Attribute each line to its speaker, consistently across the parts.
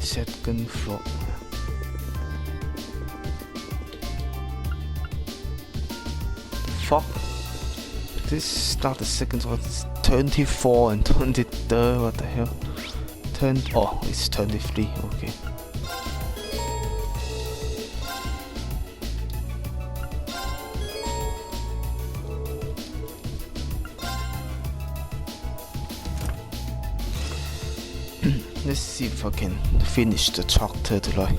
Speaker 1: Second floor. Fuck. This is not the second floor, it's 24 and 23, what the hell? Oh, it's 23, okay. Let's see if I can finish the chapter tonight.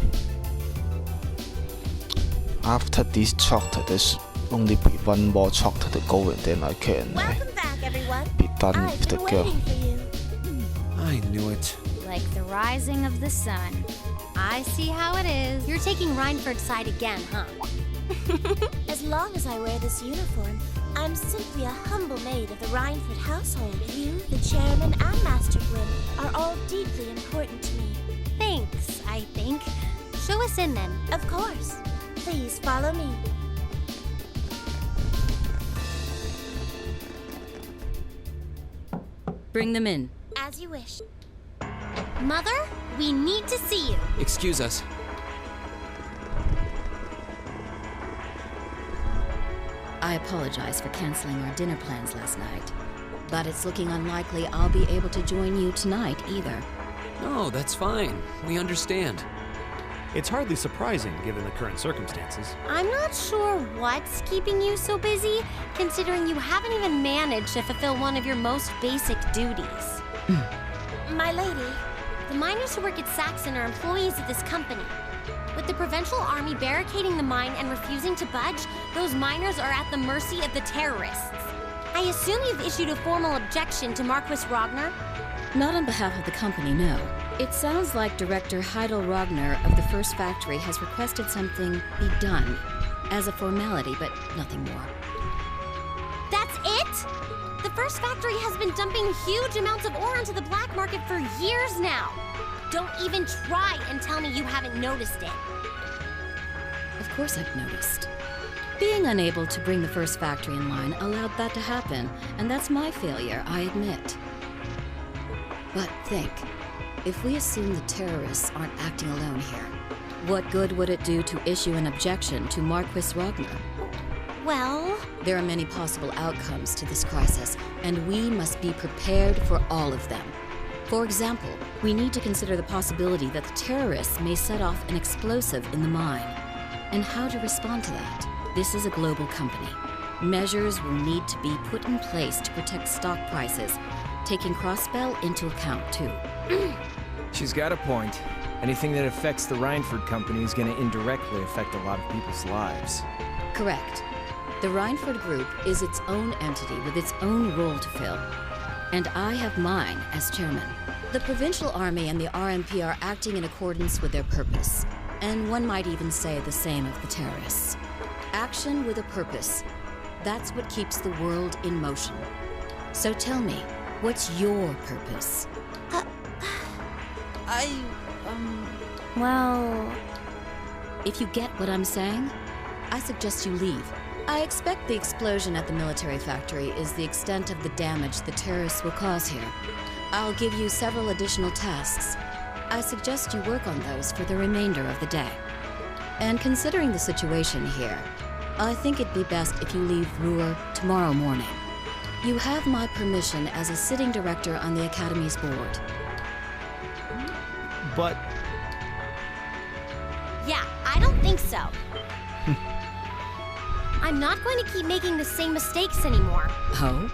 Speaker 1: After this chapter, there's only be one more chapter to go, and then I can
Speaker 2: Welcome back, everyone.
Speaker 1: be done
Speaker 2: I've
Speaker 1: with the
Speaker 2: been
Speaker 1: girl.
Speaker 2: waiting for you.
Speaker 3: I knew it.
Speaker 4: Like the rising of the sun. I see how it is. You're taking Reinford's side again, huh?
Speaker 2: As long as I wear this uniform, I'm simply a humble maid of the Reinford household. You, the chairman, and Master Gwyn are all deeply important to me.
Speaker 4: Thanks, I think. Show us in then.
Speaker 2: Of course. Please follow me.
Speaker 5: Bring them in.
Speaker 2: As you wish.
Speaker 4: Mother, we need to see you.
Speaker 3: Excuse us.
Speaker 5: I apologize for canceling our dinner plans last night, but it's looking unlikely I'll be able to join you tonight either.
Speaker 3: No, that's fine. We understand.
Speaker 6: It's hardly surprising given the current circumstances.
Speaker 4: I'm not sure what's keeping you so busy, considering you haven't even managed to fulfill one of your most basic duties.
Speaker 2: My lady,
Speaker 4: The miners who work at Saxon are employees of this company. With the Provincial Army barricading the mine and refusing to budge, those miners are at the mercy of the terrorists. I assume you've issued a formal objection to Marquis Ragnar?
Speaker 5: Not on behalf of the company, no. It sounds like Director Heidel Ragnar of the First Factory has requested something be done as a formality, but nothing more.
Speaker 4: That's it? The First Factory has been dumping huge amounts of ore onto the black market for years now. Don't even try and tell me you haven't noticed it.
Speaker 5: Of course I've noticed. Being unable to bring the First Factory in line allowed that to happen, and that's my failure, I admit. But think, if we assume the terrorists aren't acting alone here, what good would it do to issue an objection to Marquis Ragnar?
Speaker 4: Well,
Speaker 5: There are many possible outcomes to this crisis, and we must be prepared for all of them. For example, we need to consider the possibility that the terrorists may set off an explosive in the mine, and how to respond to that. This is a global company. Measures will need to be put in place to protect stock prices, taking Crossbell into account too.
Speaker 7: She's got a point. Anything that affects the Reinford company is going to indirectly affect a lot of people's lives.
Speaker 5: Correct. The Reinford Group is its own entity with its own role to fill, and I have mine as chairman. The Provincial Army and the RMP are acting in accordance with their purpose, and one might even say the same of the terrorists. Action with a purpose. That's what keeps the world in motion. So tell me, what's your purpose?
Speaker 4: well,
Speaker 5: If you get what I'm saying, I suggest you leave. I expect the explosion at the military factory is the extent of the damage the terrorists will cause here. I'll give you several additional tasks. I suggest you work on those for the remainder of the day. And considering the situation here, I think it'd be best if you leave Ruhr tomorrow morning. You have my permission as a sitting director on the Academy's board.
Speaker 6: But
Speaker 4: yeah, I don't think so. I'm not going to keep making the same mistakes anymore.
Speaker 5: Oh?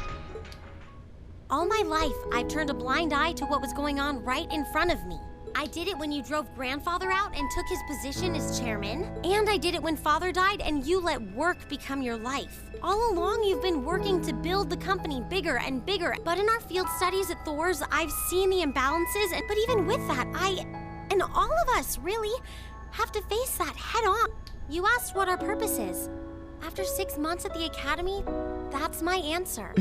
Speaker 4: All my life, I've turned a blind eye to what was going on right in front of me. I did it when you drove Grandfather out and took his position as chairman. And I did it when Father died and you let work become your life. All along, you've been working to build the company bigger and bigger. But in our field studies at Thor's, I've seen the imbalances. But even with that, and all of us, really, have to face that head on. You asked what our purpose is. After 6 months at the Academy, that's my answer.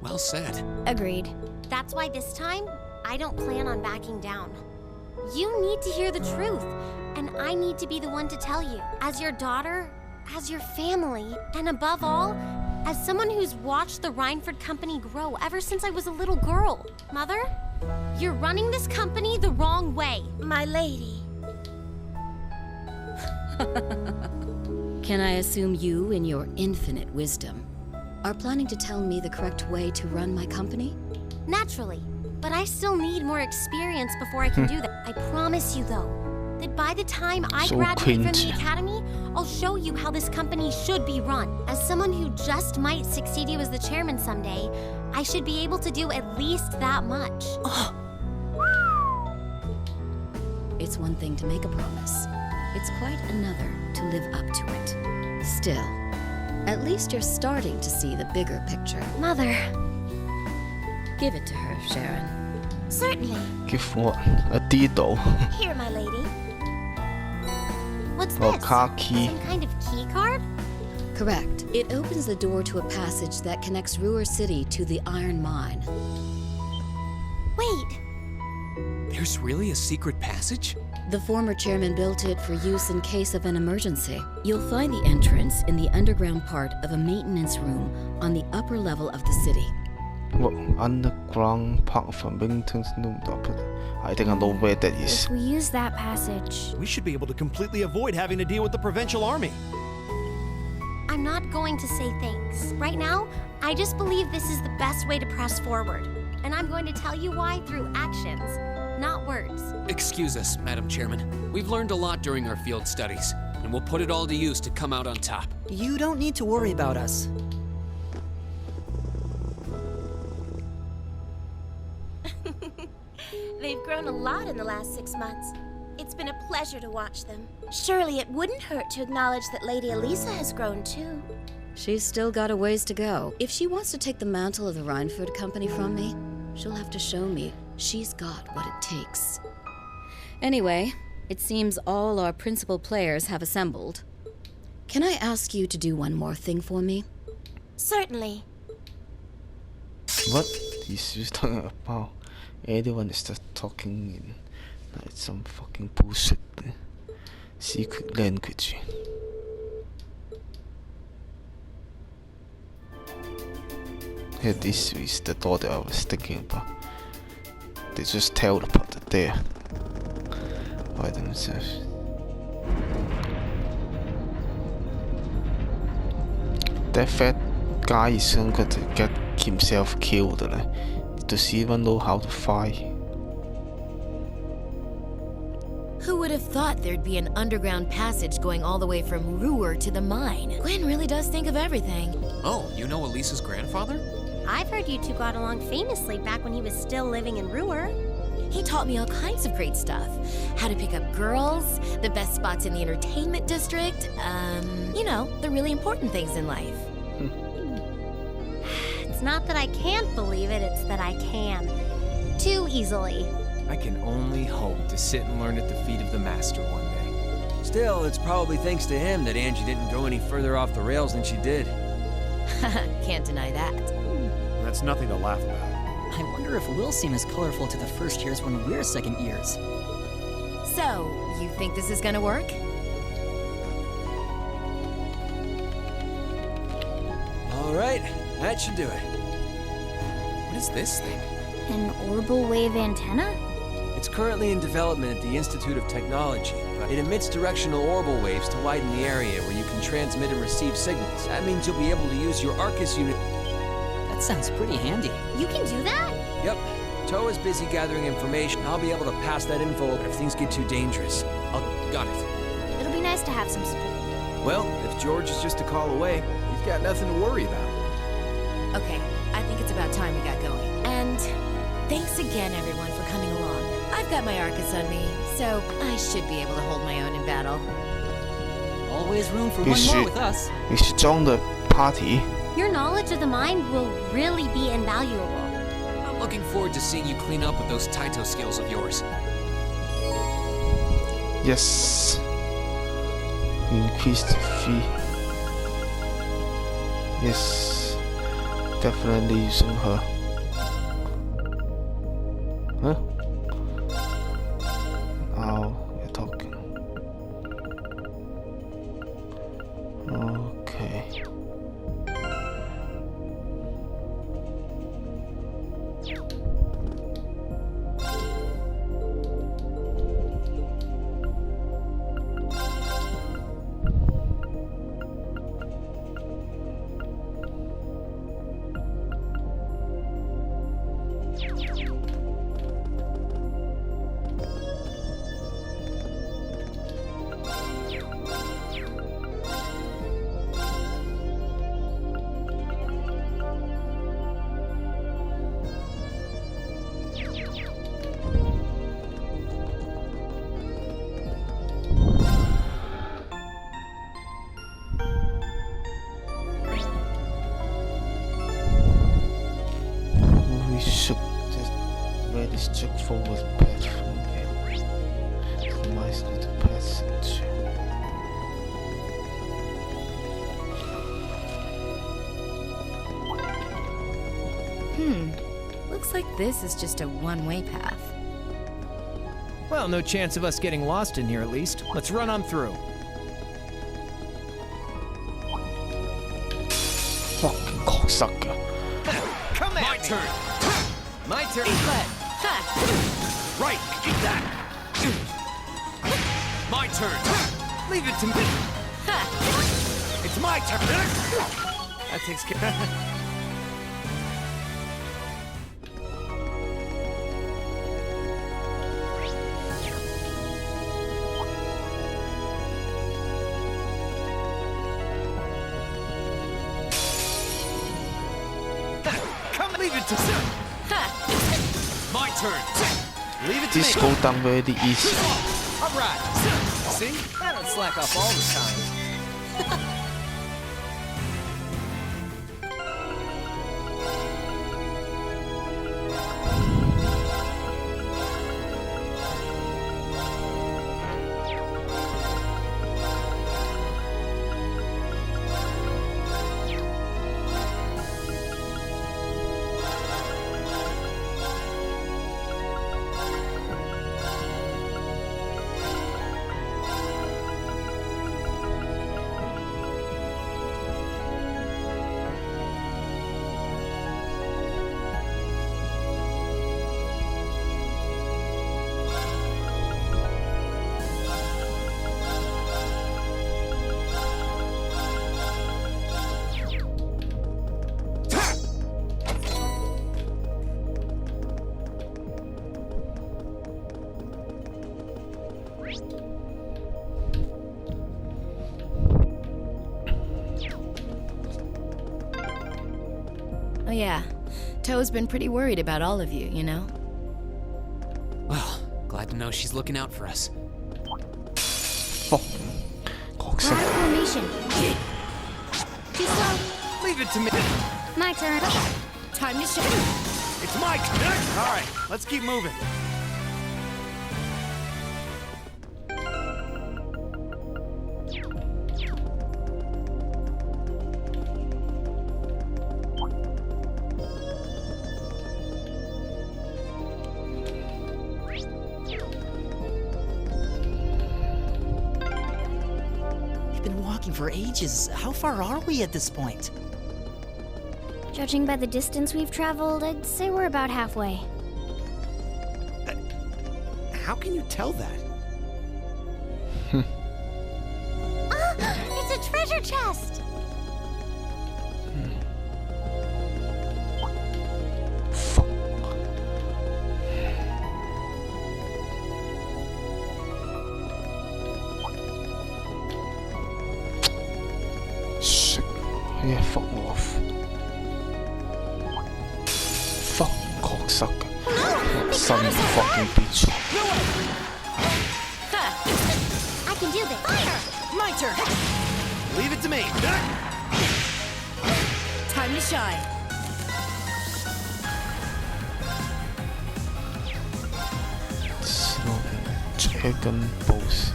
Speaker 3: Well said.
Speaker 4: Agreed. That's why this time, I don't plan on backing down. You need to hear the truth, and I need to be the one to tell you. As your daughter, as your family, and above all, as someone who's watched the Reinford company grow ever since I was a little girl. Mother, You're running this company the wrong way.
Speaker 2: My lady.
Speaker 5: Can I assume you, in your infinite wisdom, are planning to tell me the correct way to run my company?
Speaker 4: Naturally. But I still need more experience before I can do that. I promise you, though, that by the time I
Speaker 1: So
Speaker 4: graduate from
Speaker 1: cringe.
Speaker 4: the academy, I'll show you how this company should be run. As someone who just might succeed you as the chairman someday, I should be able to do at least that much.
Speaker 5: It's one thing to make a promise. It's quite another to live up to it. Still, at least you're starting to see the bigger picture.
Speaker 4: Mother.
Speaker 5: Give it to her, Sharon.
Speaker 2: Certainly.
Speaker 1: Give what? A Dido.
Speaker 2: Here, my lady.
Speaker 4: What's
Speaker 1: Oh,
Speaker 4: this?
Speaker 1: car key.
Speaker 4: Some kind of key card?
Speaker 5: Correct. It opens the door to a passage that connects Ruhr City to the Iron Mine.
Speaker 4: Wait.
Speaker 3: There's really a secret passage?
Speaker 5: The former chairman built it for use in case of an emergency. You'll find the entrance in the underground part of a maintenance room on the upper level of the city.
Speaker 1: What? Underground part of a maintenance room. I think I know where that is.
Speaker 8: If we use that passage,
Speaker 6: We should be able to completely avoid having to deal with the Provincial Army.
Speaker 4: I'm not going to say thanks. Right now, I just believe this is the best way to press forward. And I'm going to tell you why through actions, not words.
Speaker 3: Excuse us, Madam Chairman. We've learned a lot during our field studies, and we'll put it all to use to come out on top.
Speaker 9: You don't need to worry about us.
Speaker 2: They've grown a lot in the last 6 months. It's been a pleasure to watch them. Surely it wouldn't hurt to acknowledge that Lady Elisa has grown too.
Speaker 5: She's still got a ways to go. If she wants to take the mantle of the Rhineford Company from me, she'll have to show me she's got what it takes. Anyway, it seems all our principal players have assembled. Can I ask you to do one more thing for me?
Speaker 2: Certainly.
Speaker 1: What is she talking about? Everyone is just talking in like some fucking bullshit secret language. Here, this is the door that I was thinking about. They just teleported there by themselves. That fat guy is going to get himself killed. Does he even know how to fight?
Speaker 10: Who would have thought there'd be an underground passage going all the way from Ruhr to the mine? Gwen really does think of everything.
Speaker 3: Oh, you know Elisa's grandfather?
Speaker 4: I've heard you two got along famously back when he was still living in Ruhr.
Speaker 10: He taught me all kinds of great stuff. How to pick up girls, the best spots in the entertainment district, you know, the really important things in life.
Speaker 4: It's not that I can't believe it, it's that I can. Too easily.
Speaker 7: I can only hope to sit and learn at the feet of the master one day.
Speaker 11: Still, it's probably thanks to him that Angie didn't go any further off the rails than she did.
Speaker 10: Can't deny that.
Speaker 6: That's nothing to laugh about.
Speaker 9: I wonder if we'll seem as colorful to the first years when we're second years.
Speaker 10: So, you think this is gonna work?
Speaker 11: All right, that should do it.
Speaker 3: What is this thing?
Speaker 8: an orbital wave antenna?
Speaker 11: It's currently in development at the Institute of Technology, but it emits directional orbital waves to widen the area where you can transmit and receive signals. That means you'll be able to use your Arcus unit.
Speaker 9: That sounds pretty handy.
Speaker 4: You can do that?
Speaker 11: Yep. Toe is busy gathering information. I'll be able to pass that info if things get too dangerous.
Speaker 3: Got it.
Speaker 8: It'll be nice to have some support.
Speaker 7: Well, if George is just a call away, you've got nothing to worry about.
Speaker 10: Okay, I think it's about time we got going. And thanks again, everyone, for coming along. I've got my Arcus on me, so I should be able to hold my own in battle.
Speaker 9: Always room for
Speaker 1: You
Speaker 9: one more
Speaker 1: should-
Speaker 9: with us.
Speaker 1: You should join the party.
Speaker 4: Your knowledge of the mind will really be invaluable.
Speaker 3: I'm looking forward to seeing you clean up with those Taito skills of yours.
Speaker 1: Yes. Increase the fee. Yes. Definitely using her. Huh? Now we're talking. Okay.
Speaker 10: Looks like this is just a one-way path.
Speaker 7: Well, no chance of us getting lost in here at least. Let's run on through.
Speaker 1: Fucking cocksucker.
Speaker 7: Come at
Speaker 3: My
Speaker 7: me.
Speaker 3: turn.
Speaker 7: My turn.
Speaker 3: Right. Eat that. My turn.
Speaker 7: Leave it to me. It's my turn. That takes care. Come, leave it to me.
Speaker 3: My turn.
Speaker 7: Leave it to
Speaker 1: This
Speaker 7: me.
Speaker 1: go down very easy.
Speaker 7: All right. See? I don't slack off all the time.
Speaker 10: Oh yeah, Toe's been pretty worried about all of you, you know?
Speaker 3: Well, glad to know she's looking out for us.
Speaker 1: Fucking cocksucker.
Speaker 8: Formation.
Speaker 2: Too slow.
Speaker 7: Leave it to me.
Speaker 8: My turn.
Speaker 10: Time to show.
Speaker 7: It's my turn. All right, let's keep moving.
Speaker 9: We've been walking for ages. How far are we at this point?
Speaker 8: Judging by the distance we've traveled, I'd say we're about halfway.
Speaker 6: How can you tell that?
Speaker 2: It's a treasure chest!
Speaker 1: Fuck. Shit. Yeah, fuck off. Fucking cocksucker. Son of a fucking bitch.
Speaker 2: I can do this. Fire!
Speaker 9: My turn.
Speaker 7: Leave it to me.
Speaker 10: Time to shine.
Speaker 1: Smoking chicken balls.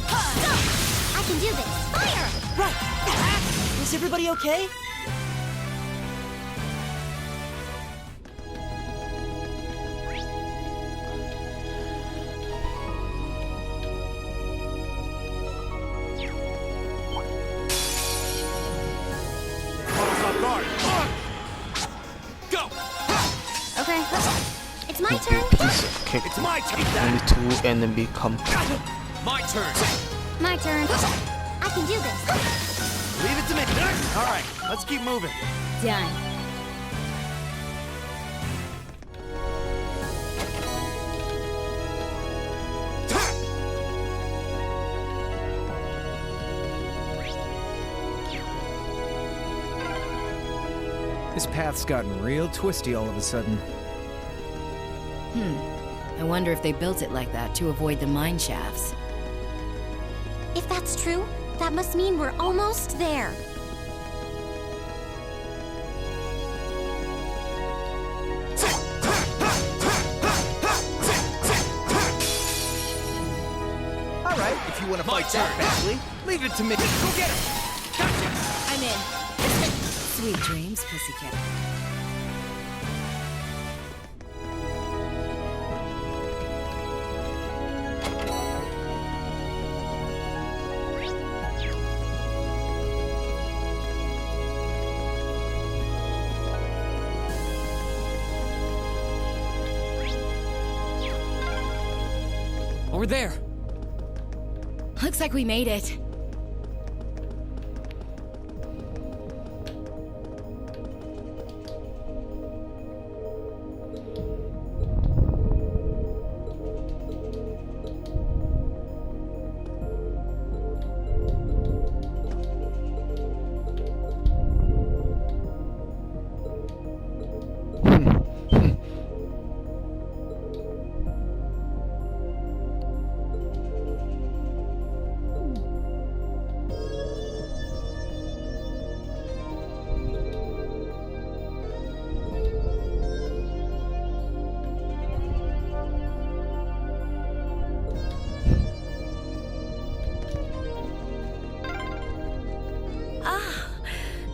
Speaker 2: I can do this. Fire!
Speaker 9: Right. Is everybody okay?
Speaker 3: Go!
Speaker 2: Okay. It's my
Speaker 1: You
Speaker 2: turn.
Speaker 1: piece of cake.
Speaker 7: It's my turn.
Speaker 1: Only two enemy come.
Speaker 3: My turn.
Speaker 8: My turn.
Speaker 2: I can do this.
Speaker 7: Leave it to me. All right, let's keep moving.
Speaker 8: Done.
Speaker 7: This path's gotten real twisty all of a sudden.
Speaker 10: I wonder if they built it like that to avoid the mine shafts.
Speaker 4: If that's true, that must mean we're almost there.
Speaker 7: All right, if you want to
Speaker 3: My
Speaker 7: fight that
Speaker 3: turn.
Speaker 7: badly, leave it to me. Go get him.
Speaker 10: I'm in. Sweet dreams, pussycat.
Speaker 3: Over there.
Speaker 10: Looks like we made it.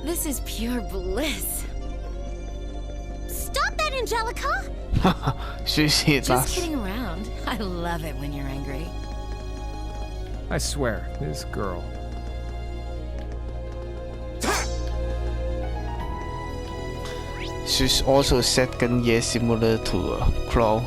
Speaker 10: This is pure bliss.
Speaker 4: Stop that, Angelica!
Speaker 1: Seriously,
Speaker 10: Just kidding around. I love it when you're angry.
Speaker 7: I swear, this girl.
Speaker 1: She's also set Kanye similar to Claw.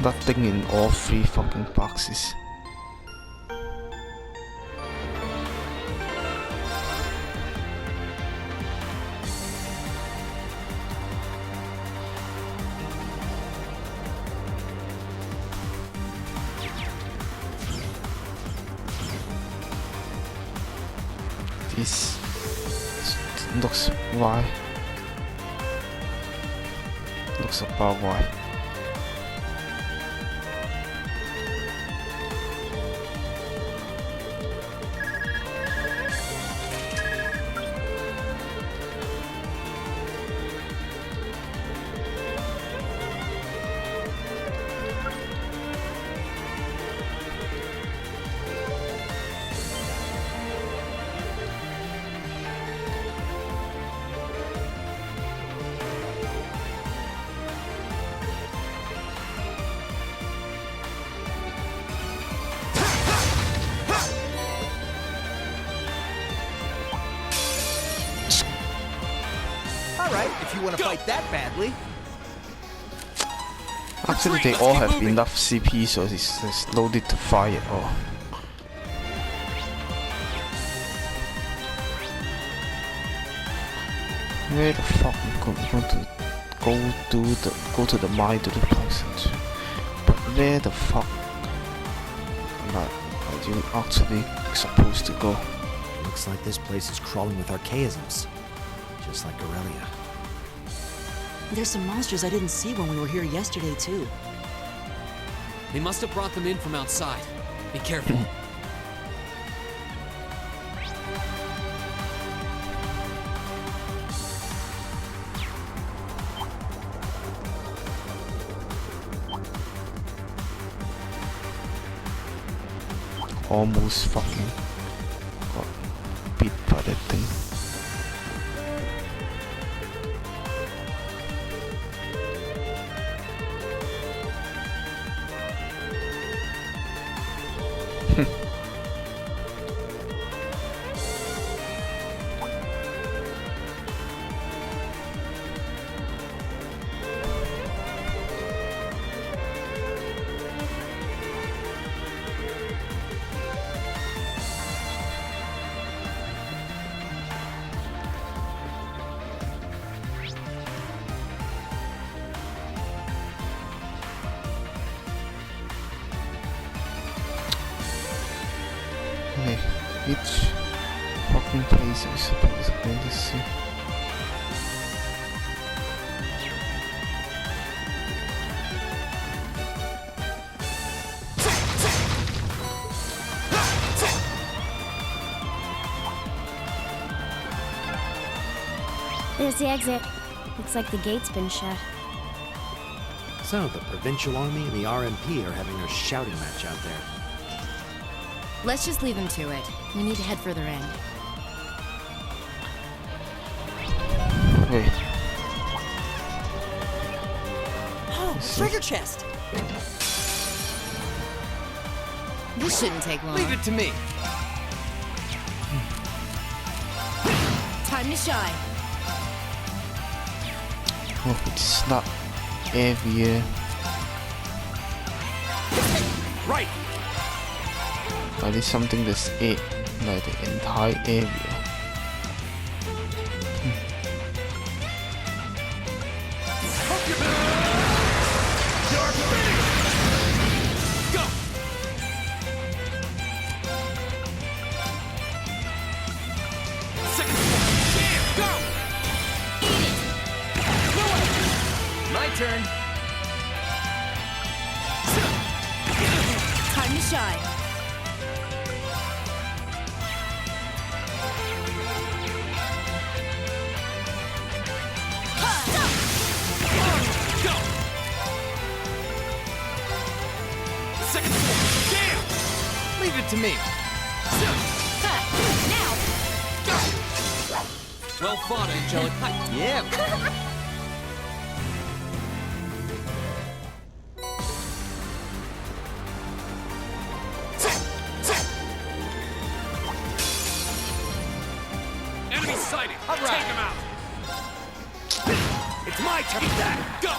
Speaker 1: Nothing in all three fucking boxes. This looks why. Looks about why.
Speaker 9: Alright, if you want to fight that badly.
Speaker 1: Actually, they all have enough CP, so it's no need to fire at all. Where the fuck am I going to go to the mine to the passage? But where the fuck are you actually supposed to go?
Speaker 12: Looks like this place is crawling with archaisms, just like Aurelia.
Speaker 9: There's some monsters I didn't see when we were here yesterday, too.
Speaker 3: They must have brought them in from outside. Be careful.
Speaker 1: Almost fucking got beat by that thing. Which fucking place are we supposed to go to see?
Speaker 8: There's the exit. Looks like the gate's been shut.
Speaker 12: So, the Provincial Army and the RMP are having their shouting match out there.
Speaker 10: Let's just leave him to it. We need to head further in.
Speaker 1: Wait.
Speaker 9: Oh, treasure chest!
Speaker 10: This shouldn't take long.
Speaker 3: Leave it to me.
Speaker 10: Time to shine.
Speaker 1: Oh, it's not area.
Speaker 6: Right!
Speaker 1: Or there's something that's it, like the entire area.
Speaker 6: Go! Second jam! Go!
Speaker 3: My turn.
Speaker 10: Time to shine.
Speaker 6: Go! Second jam!
Speaker 3: Leave it to me.
Speaker 10: Now!
Speaker 3: Well fought, Angelic. Yeah.
Speaker 6: Enemy sighted! Take him out! It's my turn! Eat that! Go!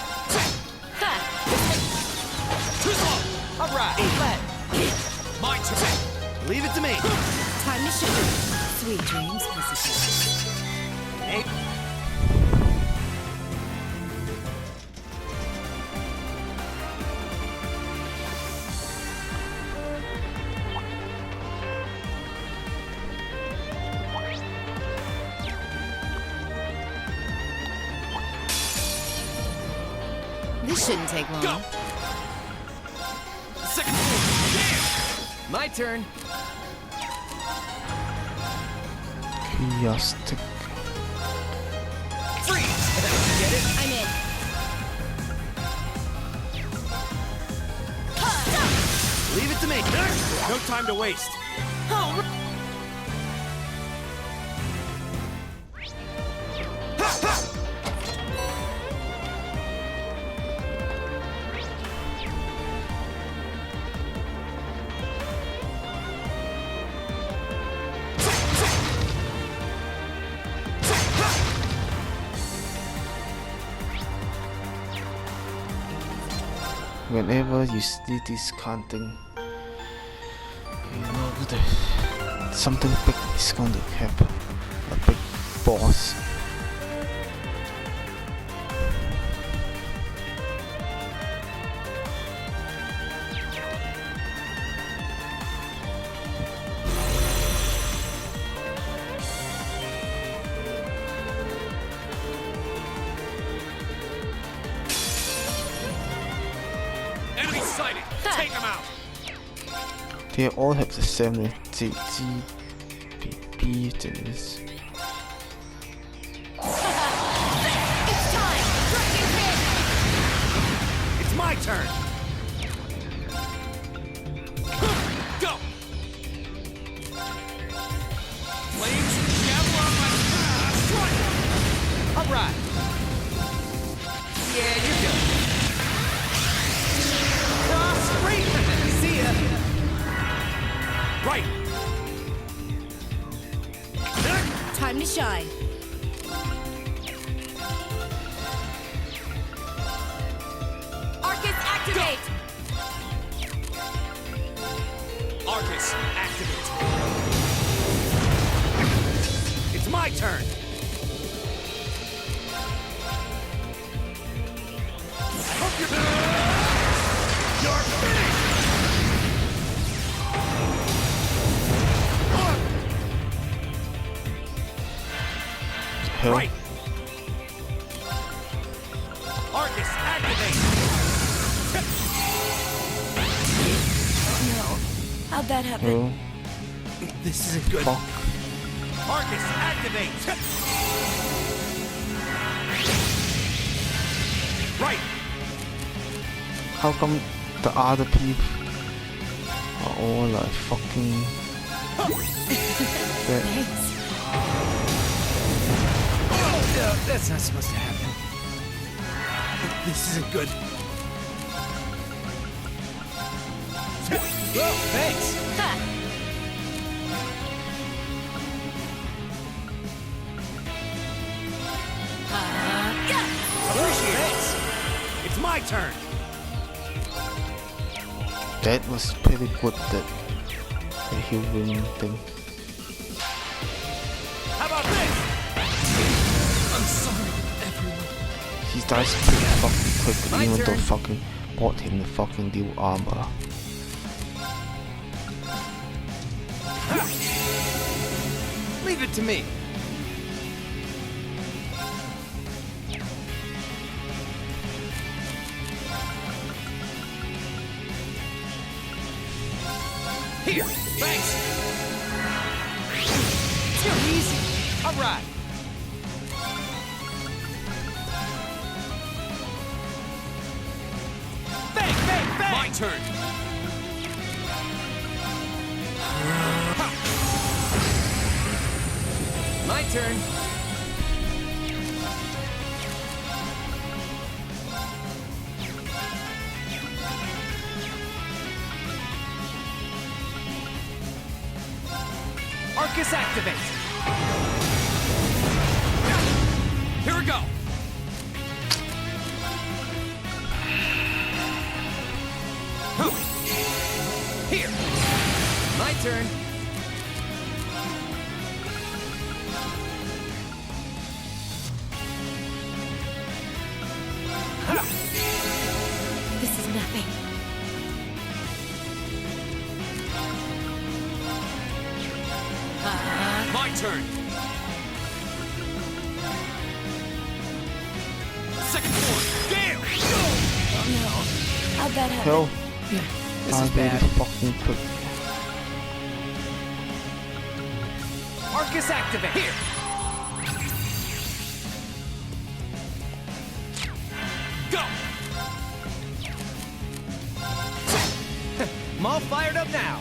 Speaker 6: Too slow!
Speaker 9: Alright, let.
Speaker 6: My turn!
Speaker 12: Leave it to me!
Speaker 10: Time to shine. Sweet dreams, pussycat.
Speaker 9: Hey.
Speaker 10: This shouldn't take long.
Speaker 6: Go! Second jam!
Speaker 3: My turn.
Speaker 1: Chaotic.
Speaker 6: Freeze! Get it?
Speaker 10: I'm in.
Speaker 6: Leave it to me! No time to waste!
Speaker 1: Whenever you see this counting, you know that something big is going to happen. A big boss.
Speaker 6: Enemy sighted! Take him out!
Speaker 1: They all have the same GGPP things.
Speaker 6: It's my turn! Go! Flames, javel on my strike! Alright! Yeah, you're good. Cross street! See ya! Right!
Speaker 1: hell?
Speaker 6: Right. Arcus, activate.
Speaker 10: No. How'd that happen?
Speaker 1: Hell?
Speaker 6: This isn't good.
Speaker 1: Fuck.
Speaker 6: Arcus, activate. Right.
Speaker 1: How come the other people are all like fucking dead?
Speaker 7: No, that's not supposed to happen.
Speaker 6: This isn't good.
Speaker 7: Whoa, thanks.
Speaker 6: Appreciate it. It's my turn.
Speaker 1: That was pretty good, that healing thing.
Speaker 6: How about this?
Speaker 3: I'm sorry, everyone.
Speaker 1: He dies pretty fucking quick,
Speaker 3: My
Speaker 1: even though
Speaker 3: turn.
Speaker 1: fucking bought him the fucking new armor.
Speaker 7: Leave it to me.
Speaker 6: Here, thanks. Too easy. All right. Bang, bang, bang.
Speaker 3: My turn.
Speaker 7: My turn.
Speaker 6: Arcus, activate.
Speaker 3: Here we go.
Speaker 6: Here.
Speaker 7: My turn.
Speaker 10: This is nothing.
Speaker 3: My turn. Second form. Gale.
Speaker 10: Oh no. How'd that happen?
Speaker 1: Hell,
Speaker 7: This
Speaker 1: I'm
Speaker 7: is
Speaker 1: really
Speaker 7: bad.
Speaker 1: fucking quick.
Speaker 6: Arcus, activate. Here.
Speaker 3: Go.
Speaker 7: I'm all fired up now.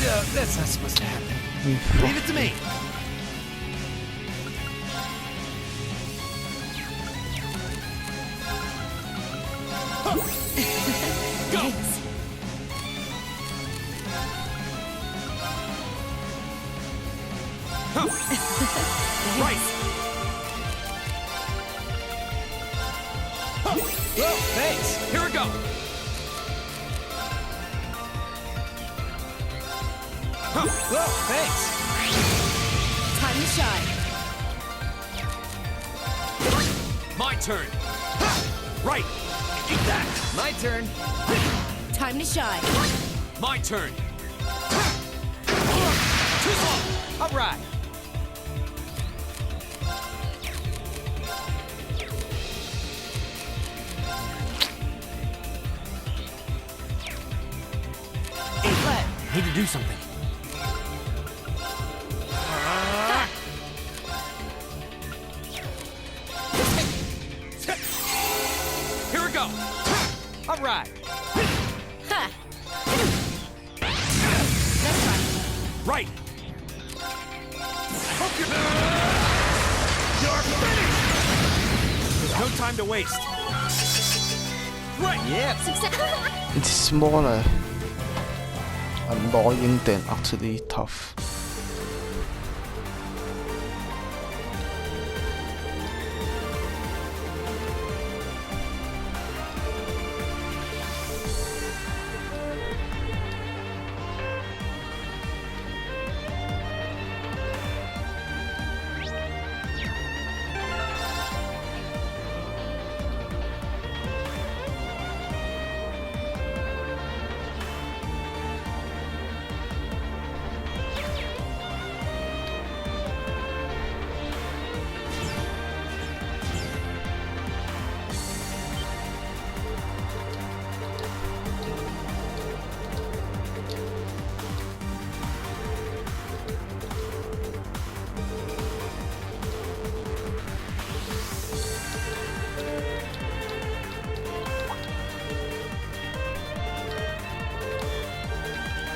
Speaker 7: No, that's not supposed to happen.
Speaker 1: You
Speaker 6: Leave it to me.
Speaker 10: Thanks.
Speaker 6: Right.
Speaker 7: Whoa, thanks.
Speaker 3: Here we go.
Speaker 7: Whoa, thanks.
Speaker 10: Time to shine.
Speaker 3: My turn.
Speaker 6: Right. Eat that.
Speaker 7: My turn.
Speaker 10: Time to shine.
Speaker 3: My turn.
Speaker 6: Too slow. All right. Hey, Vlad. Need to do something.
Speaker 3: Here we go.
Speaker 6: All right.
Speaker 10: Ha! That's right.
Speaker 6: Right. You're finished. There's no time to waste. Right.
Speaker 7: Yep.
Speaker 10: Success.
Speaker 1: It's smaller, annoying than actually tough.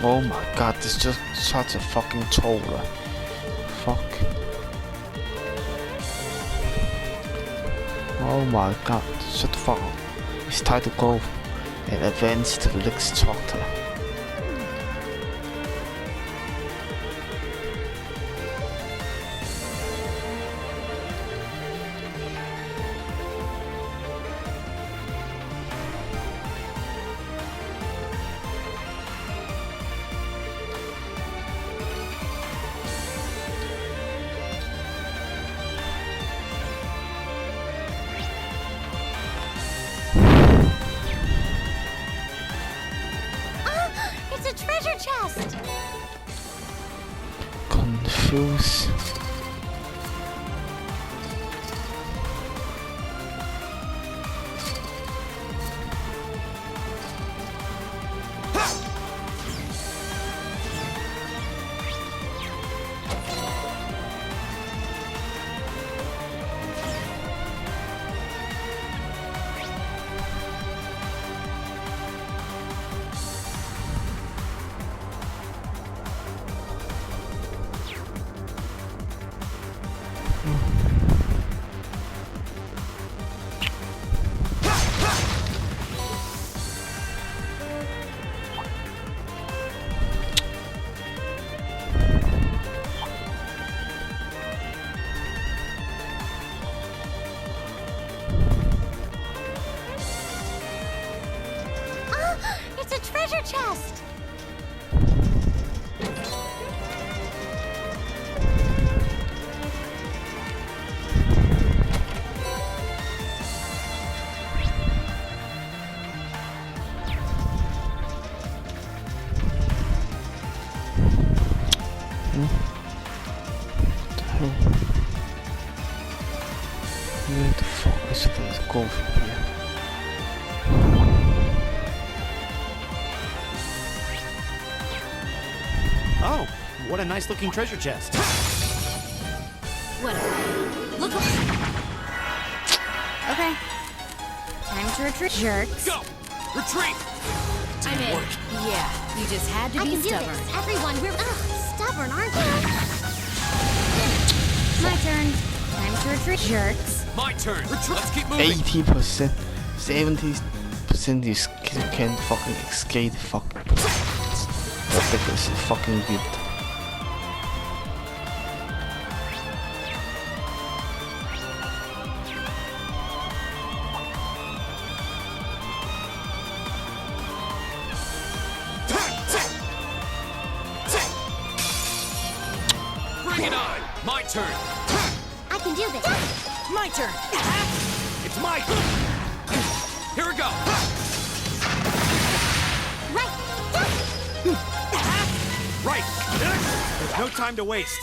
Speaker 1: Oh my god, this is just such a fucking troll. Fuck. Oh my god, shut the fuck up. It's time to go and advance to the next chapter.
Speaker 4: It's a treasure chest!
Speaker 1: Confused.
Speaker 4: It's a treasure chest!
Speaker 1: Where the fuck is it going to go from here?
Speaker 12: Oh, what a nice looking treasure chest.
Speaker 10: Whatever. Look.
Speaker 8: Okay. Time to retreat. Jerks.
Speaker 3: Go! Retreat!
Speaker 10: I'm in. Yeah, you just had to
Speaker 4: I
Speaker 10: be
Speaker 4: can do
Speaker 10: stubborn.
Speaker 4: this. Everyone, we're stubborn, aren't we?
Speaker 8: My turn. Time to retreat. Jerks.
Speaker 3: My turn. Let's keep moving.
Speaker 1: 80%, 70% you can't fucking escape the fucking. That is fucking good.
Speaker 3: Bring it on. My turn.
Speaker 4: I can do this.
Speaker 10: My turn.
Speaker 3: It's my turn. Here we go.
Speaker 4: Right.
Speaker 6: Right! There's no time to waste.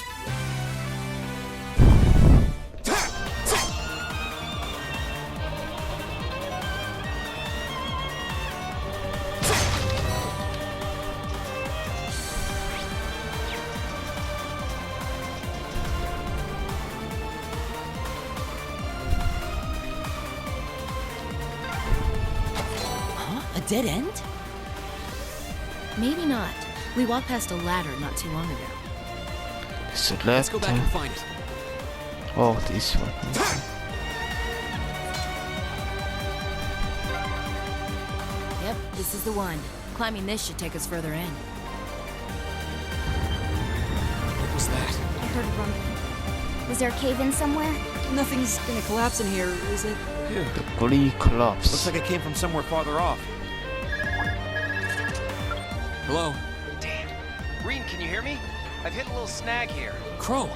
Speaker 9: Huh? A dead end?
Speaker 10: Maybe not. We walked past a ladder not too long ago.
Speaker 1: So
Speaker 3: Let's go back and find it.
Speaker 1: Oh, this one.
Speaker 10: Yep, this is the one. Climbing this should take us further in.
Speaker 3: What was that?
Speaker 8: I heard a rumbling. Was there a cave in somewhere?
Speaker 9: Nothing's gonna collapse in here, is it?
Speaker 1: The Glee collapse.
Speaker 6: Looks like it came from somewhere farther off.
Speaker 3: Hello?
Speaker 13: Damn. Rean, can you hear me? I've hit a little snag here.
Speaker 3: Crow.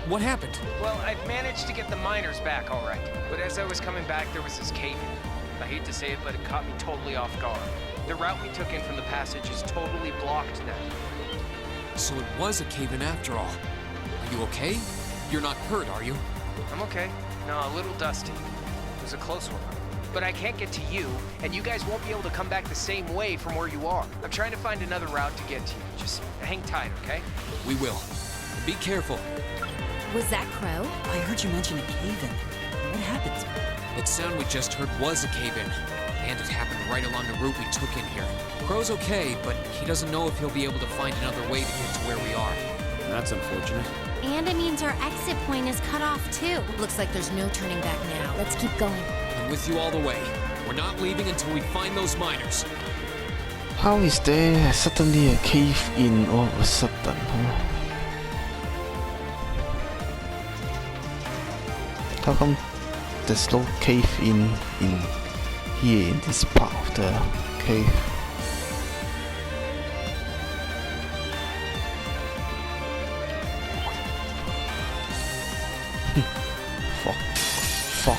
Speaker 3: What happened?
Speaker 13: Well, I've managed to get the miners back all right. But as I was coming back, there was this cave-in. I hate to say it, but it caught me totally off guard. The route we took in from the passage is totally blocked now.
Speaker 3: So it was a cave-in after all. Are you okay? You're not hurt, are you?
Speaker 13: I'm okay. No, a little dusty. It was a close one. But I can't get to you, and you guys won't be able to come back the same way from where you are. I'm trying to find another route to get to you. Just hang tight, okay?
Speaker 3: We will. Be careful.
Speaker 10: Was that Crow?
Speaker 9: I heard you mention a cave-in. What happened?
Speaker 3: That sound we just heard was a cave-in. And it happened right along the route we took in here. Crow's okay, but he doesn't know if he'll be able to find another way to get to where we are.
Speaker 12: That's unfortunate.
Speaker 4: And it means our exit point is cut off too.
Speaker 10: Looks like there's no turning back now.
Speaker 8: Let's keep going.
Speaker 3: I'm with you all the way. We're not leaving until we find those miners.
Speaker 1: How is there suddenly a cave in all of a sudden? Huh? How come there's no cave in here in this part of the cave? Fuck,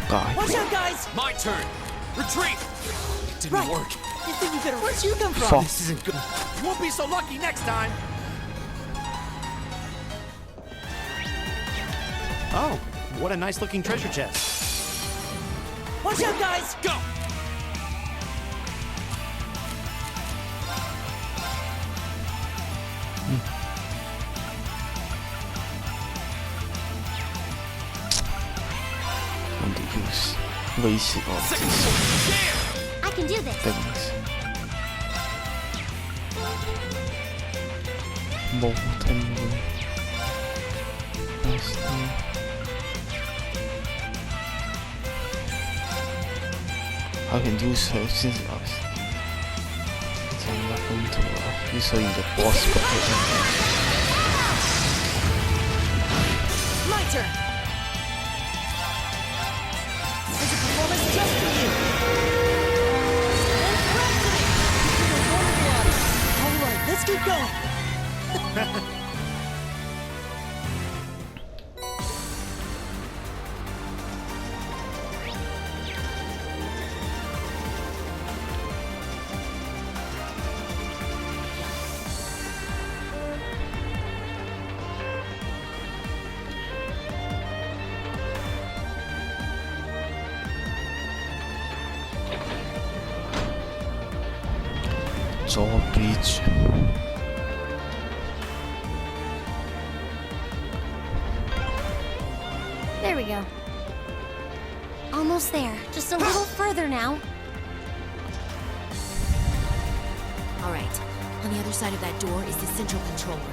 Speaker 1: guy.
Speaker 9: Watch out, guys!
Speaker 3: My turn! Retreat! It didn't work.
Speaker 9: You think you better? Where'd you come from?
Speaker 1: Fuck.
Speaker 12: This isn't good.
Speaker 6: You won't be so lucky next time.
Speaker 12: Oh, what a nice looking treasure chest.
Speaker 9: Watch out, guys!
Speaker 3: Go!
Speaker 1: And to use waste it on these
Speaker 2: I can do this.
Speaker 1: things. Molten wood. Nice thing. I can use her since I was nothing to use her in the boss battle.
Speaker 9: My turn. There's a performance just for you. All right, let's keep going.
Speaker 1: Drawbridge.
Speaker 8: There we go.
Speaker 4: Almost there. Just a little further now.
Speaker 10: All right. On the other side of that door is the central control room.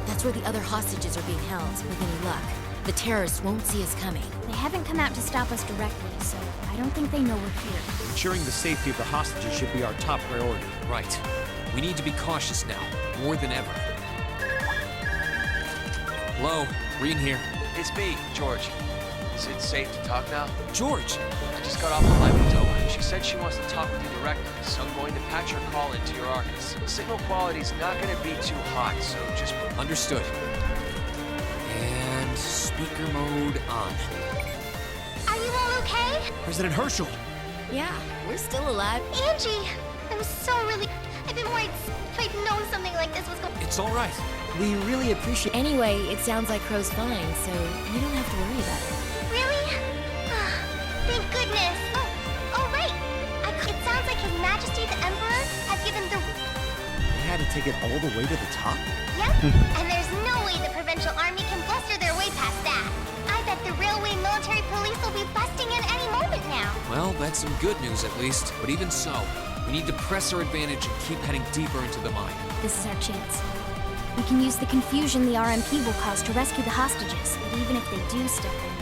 Speaker 10: That's where the other hostages are being held, with any luck. The terrorists won't see us coming.
Speaker 8: They haven't come out to stop us directly, so I don't think they know we're here.
Speaker 6: Ensuring the safety of the hostages should be our top priority.
Speaker 3: Right. We need to be cautious now, more than ever. Hello, Reen here.
Speaker 11: It's me, George. Is it safe to talk now?
Speaker 3: George!
Speaker 11: I just got off the line with Toa. She said she wants to talk with you directly, so I'm going to patch her call into your Arcus. Signal quality's not going to be too hot, so just...
Speaker 3: Understood. And speaker mode on.
Speaker 2: Are you all okay?
Speaker 6: President Herschel!
Speaker 10: Yeah, we're still alive.
Speaker 2: Angie! I'm so really... I've been worried if I'd known something like this was going...
Speaker 3: It's all right.
Speaker 9: We really appreciate.
Speaker 10: Anyway, it sounds like Crow's fine, so you don't have to worry about it.
Speaker 2: Really? Thank goodness. Oh, right. It sounds like His Majesty the Emperor has given the...
Speaker 6: We had to take it all the way to the top?
Speaker 2: Yep. And there's no way the Provincial Army can bluster their way past that. I bet the Railway Military Police will be busting in any moment now.
Speaker 3: Well, that's some good news at least. But even so, we need to press our advantage and keep heading deeper into the mine.
Speaker 8: This is our chance. We can use the confusion the RMP will cause to rescue the hostages, but even if they do step in,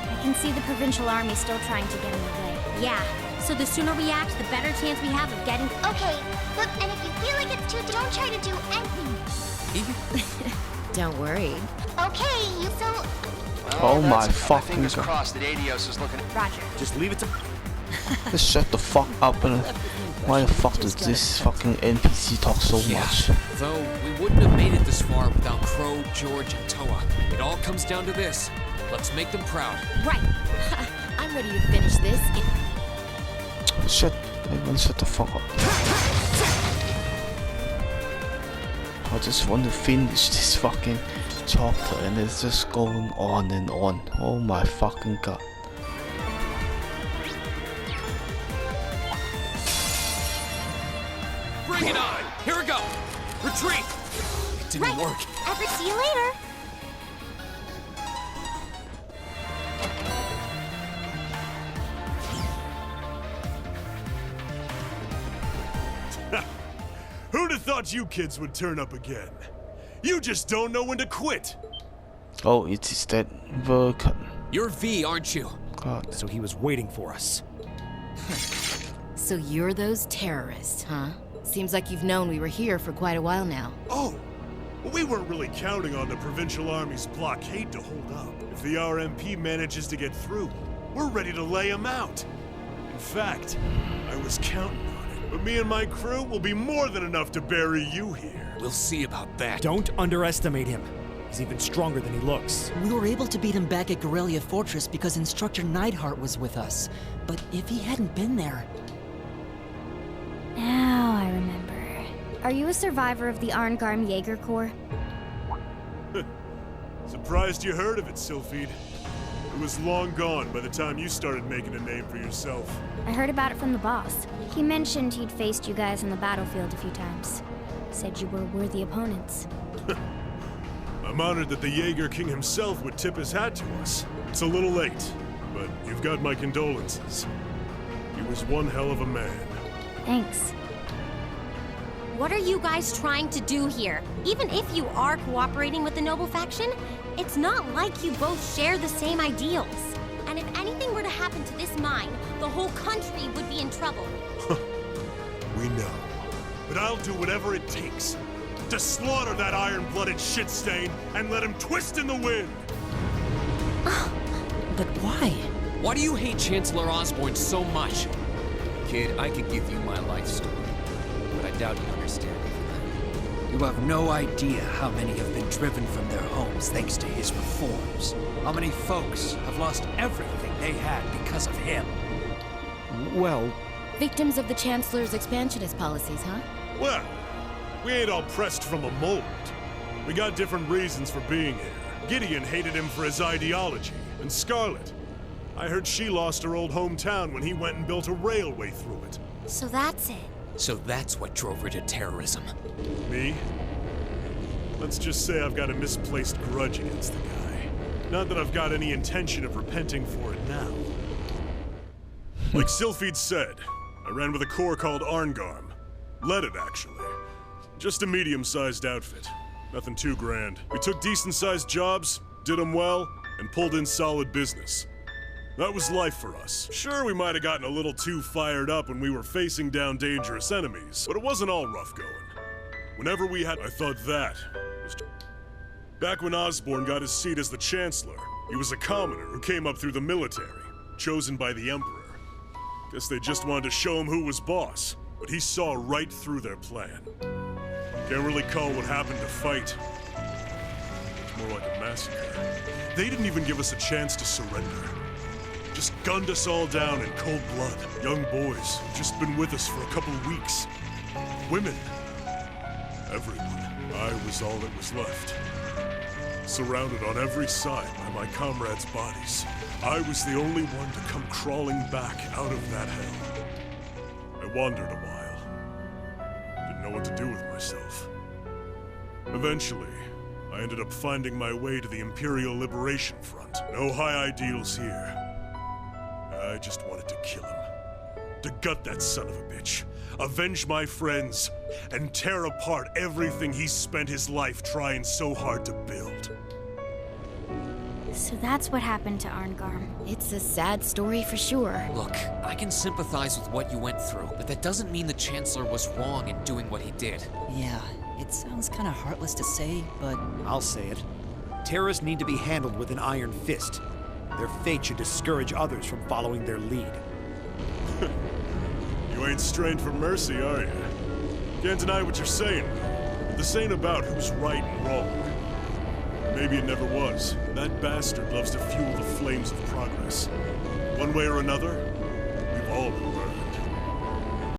Speaker 8: I can see the Provincial Army still trying to get in the way.
Speaker 4: Yeah, so the sooner we act, the better chance we have of getting...
Speaker 2: Okay, look, and if you feel like it's too... Don't try to do anything.
Speaker 10: Don't worry.
Speaker 2: Okay, you so...
Speaker 1: Oh my
Speaker 11: that's-
Speaker 1: fucking
Speaker 11: Fingers
Speaker 1: god.
Speaker 11: crossed that Adios is looking...
Speaker 4: Roger.
Speaker 6: Just leave it to...
Speaker 1: Just shut the fuck up and why the fuck does this fucking NPC talk so much?
Speaker 3: Though we wouldn't have made it this far without Crow, George, and Toa. It all comes down to this. Let's make them proud.
Speaker 10: Right. I'm ready to finish this.
Speaker 1: Everyone shut the fuck up. I just want to finish this fucking chapter and it's just going on and on. Oh my fucking god.
Speaker 3: Bring it on! Here we go! Retreat! It didn't work.
Speaker 2: Ever see you later.
Speaker 14: thought you kids would turn up again. You just don't know when to quit.
Speaker 1: Oh, it is that Vulcan.
Speaker 3: You're V, aren't you?
Speaker 1: God.
Speaker 6: So he was waiting for us.
Speaker 10: So you're those terrorists, huh? Seems like you've known we were here for quite a while now.
Speaker 14: Oh, well, we weren't really counting on the Provincial Army's blockade to hold up. If the RMP manages to get through, we're ready to lay them out. In fact, I was counting on it. But me and my crew will be more than enough to bury you here.
Speaker 3: We'll see about that.
Speaker 6: Don't underestimate him. He's even stronger than he looks.
Speaker 9: We were able to beat him back at Guerrilla Fortress because Instructor Neidhart was with us. But if he hadn't been there...
Speaker 8: Now I remember. Are you a survivor of the Arngarm Jaeger Corps?
Speaker 14: Surprised you heard of it, Sylphide. It was long gone by the time you started making a name for yourself.
Speaker 8: I heard about it from the boss. He mentioned he'd faced you guys on the battlefield a few times. Said you were worthy opponents.
Speaker 14: I'm honored that the Jaeger King himself would tip his hat to us. It's a little late, but you've got my condolences. He was one hell of a man.
Speaker 8: Thanks.
Speaker 4: What are you guys trying to do here? Even if you are cooperating with the Noble faction, it's not like you both share the same ideals. And if anything were to happen to this mine, the whole country would be in trouble.
Speaker 14: We know. But I'll do whatever it takes to slaughter that iron-blooded shit stain and let him twist in the wind.
Speaker 9: But why?
Speaker 3: Why do you hate Chancellor Osborn so much?
Speaker 11: Kid, I could give you my life story, but I doubt you understand even. You have no idea how many have been driven from their homes thanks to his reforms. How many folks have lost everything they had because of him.
Speaker 6: Well...
Speaker 10: Victims of the Chancellor's expansionist policies, huh?
Speaker 14: Well, we ain't all pressed from a mold. We got different reasons for being here. Gideon hated him for his ideology, and Scarlet. I heard she lost her old hometown when he went and built a railway through it.
Speaker 4: So that's it.
Speaker 3: So that's what drove her to terrorism.
Speaker 14: Me? Let's just say I've got a misplaced grudge against the guy. Not that I've got any intention of repenting for it now. Like Sylphide said, I ran with a corps called Arngarm. Led it, actually. Just a medium-sized outfit. Nothing too grand. We took decent-sized jobs, did them well, and pulled in solid business. That was life for us. Sure, we might have gotten a little too fired up when we were facing down dangerous enemies, but it wasn't all rough going. Whenever we had, I thought that was... Back when Osborn got his seat as the Chancellor, he was a commoner who came up through the military, chosen by the Emperor. Guess they just wanted to show him who was boss, but he saw right through their plan. Can't really call what happened a fight. It's more like a massacre. They didn't even give us a chance to surrender. Just gunned us all down in cold blood. Young boys who've just been with us for a couple of weeks. Women. Everyone. I was all that was left. Surrounded on every side by my comrades' bodies. I was the only one to come crawling back out of that hell. I wandered a while. Didn't know what to do with myself. Eventually, I ended up finding my way to the Imperial Liberation Front. No high ideals here. I just wanted to kill him. To gut that son of a bitch. Avenge my friends. And tear apart everything he's spent his life trying so hard to build.
Speaker 8: So that's what happened to Arngarm.
Speaker 10: It's a sad story for sure.
Speaker 3: Look, I can sympathize with what you went through, but that doesn't mean the Chancellor was wrong in doing what he did.
Speaker 9: Yeah, it sounds kind of heartless to say, but...
Speaker 6: I'll say it. Terrorists need to be handled with an iron fist. Their fate should discourage others from following their lead.
Speaker 14: You ain't strained for mercy, are you? Can't deny what you're saying, but this ain't about who's right and wrong. Maybe it never was. That bastard loves to fuel the flames of progress. One way or another, we've all been burned.